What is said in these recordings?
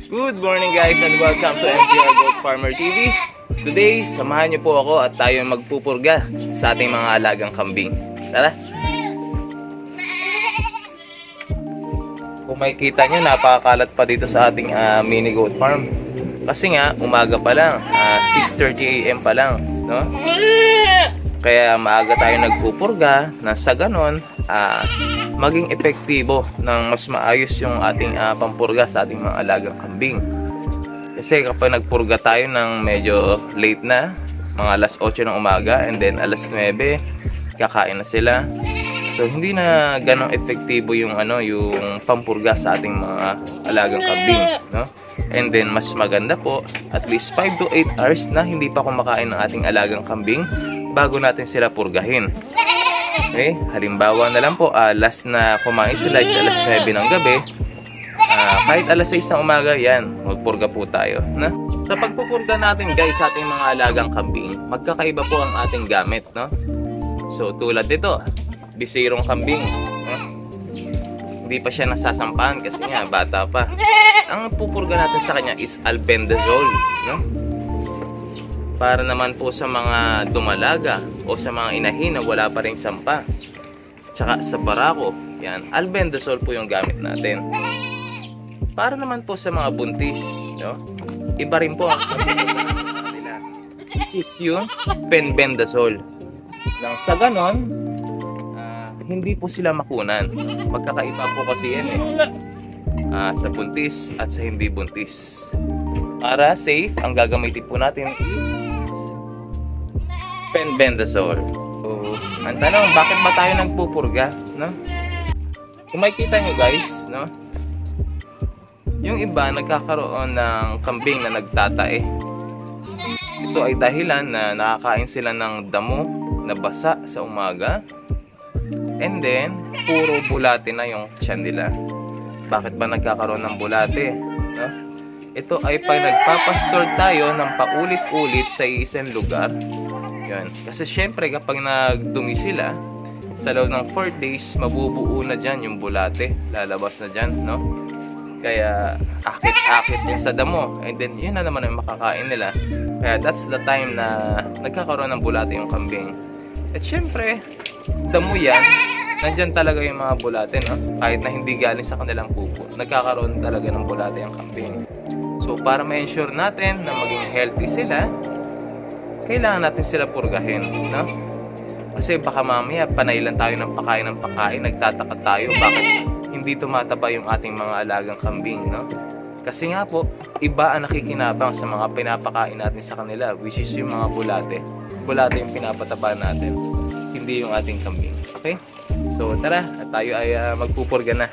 Good morning guys and welcome to MTR Goat Farmer TV. Today, samahan niyo po ako at tayo magpupurga sa ating mga alagang kambing. Tara! Kung makikita nyo, napakakalat pa dito sa ating mini goat farm. Kasi nga, umaga pa lang, 6:30 AM pa lang, no? Kaya maaga tayo nagpupurga na sa ganon, maging epektibo ng mas maayos yung ating pampurga sa ating mga alagang kambing. Kasi kapag nagpurga tayo ng medyo late na, mga alas 8 ng umaga and then alas 9, kakain na sila. So hindi na ganong epektibo yung yung pampurga sa ating mga alagang kambing, no? And then mas maganda po at least 5 to 8 hours na hindi pa kumakain ng ating alagang kambing bago natin sila purgahin. Okay, halimbawa na lang po, last na kumain sila is alas 9 ng gabi. Kahit alas 6 ng umaga, yan, magpurga po tayo, na? Sa pagpupurga natin guys sa ating mga alagang kambing, magkakaiba po ang ating gamit, no? So tulad dito, bisirong kambing, no? Hindi pa siya nasasampahan kasi nga bata pa. Ang pupurga natin sa kanya is albendazole, no? Para naman po sa mga dumalaga o sa mga inahin na wala pa ring sampa. Tsaka sa barako, yan, albendazole po yung gamit natin. Para naman po sa mga buntis, no? Iba rin po ang nila, which is yung fenbendazole. Nang sa ganon, hindi po sila makunan. Magkakaiba po kasi yan sa buntis at sa hindi buntis. Para safe, ang gagamitin po natin is fenbendazole. So, ang tanong, bakit ba tayo nagpupurga, no? Kung makikita nyo guys, no? Yung iba nagkakaroon ng kambing na nagtatae. Ito ay dahilan na nakakain sila ng damo na basa sa umaga. And then, puro bulate na yung tiyan nila. Bakit ba nagkakaroon ng bulate, no? Ito ay pag nagpapastore tayo ng paulit-ulit sa isang lugar. Yan. Kasi syempre kapag nagdumi sila, sa loob ng 4 days, mabubuo na dyan yung bulate. Lalabas na dyan, no? Kaya akit-akit yan sa damo. And then yun na naman ang makakain nila. Kaya that's the time na nagkakaroon ng bulate yung kambing. At syempre, damo yan. Nandyan talaga yung mga bulate, no? Kahit na hindi galing sa kanilang pupo, nagkakaroon talaga ng bulate yung kambing. So para ma-ensure natin na maging healthy sila, kailangan natin sila purgahin, no? Kasi baka mamaya panay lang tayo ng pakain, nagtataka tayo bakit hindi tumataba yung ating mga alagang kambing, no? Kasi nga po, iba ang nakikinabang sa mga pinapakain natin sa kanila, which is yung mga bulate. Bulate yung pinapataba natin, hindi yung ating kambing. Okay? So tara, at tayo ay magpupurga na.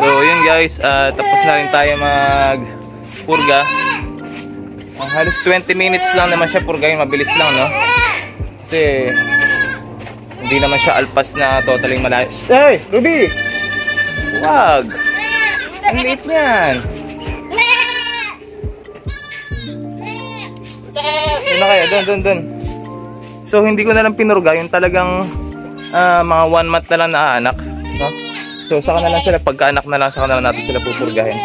So yun guys, tapos na rin tayo mag-purga. Halos 20 minutes lang naman siya purgahin, mabilis lang, no? Kasi hindi naman siya alpas na totaling malayo. Hey, Ruby! Wag! Ang liit niyan. Doon na kayo, doon. So hindi ko na lang pinurga, yung talagang mga 1 month na lang na anak, no? So saka na lang sila, pagka-anak na lang, saka na lang natin sila pupurgahin.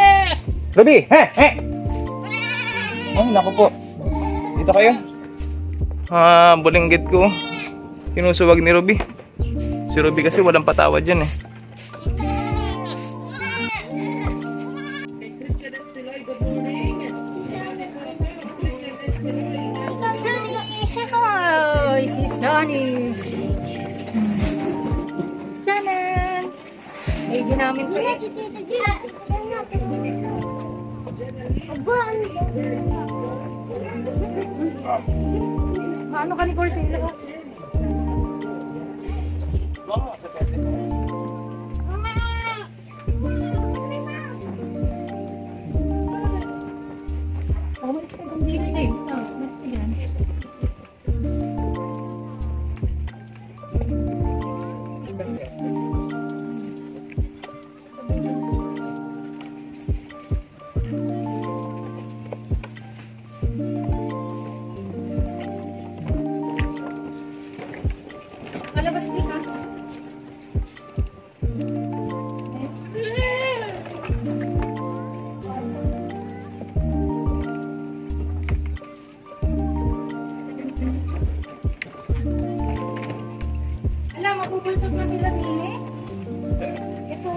Ruby! He! Ay, naku po. Dito kayo. Bulinggit ko. Sinusuwag ni Ruby. Si Ruby kasi walang patawad dyan eh. Hi, si Sunny. Janan. Ay, di namin po eh. Ano ka ni Cortila? Malabas din ka. Alam, mapupulsog na sila nini. Ito.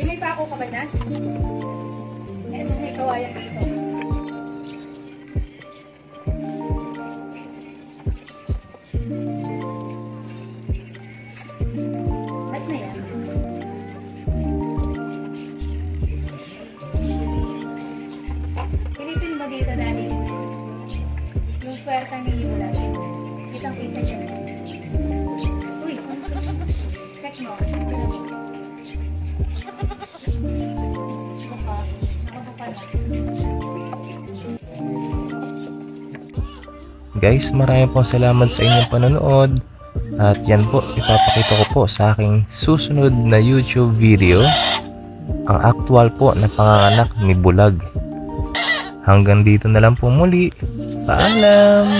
May pako ka ba na? Meron may kawayan dito. Ayos na yan. Pilipin mo dito dali. Yung puwerta ni Yula. Kitang-kita dyan. Uy! Check mo. Guys, maraming pong salamat sa inyong panonood. At yan po, ipapakita ko po sa aking susunod na YouTube video ang aktual po na panganganak ni Bulag. Hanggang dito na lang po muli. Paalam!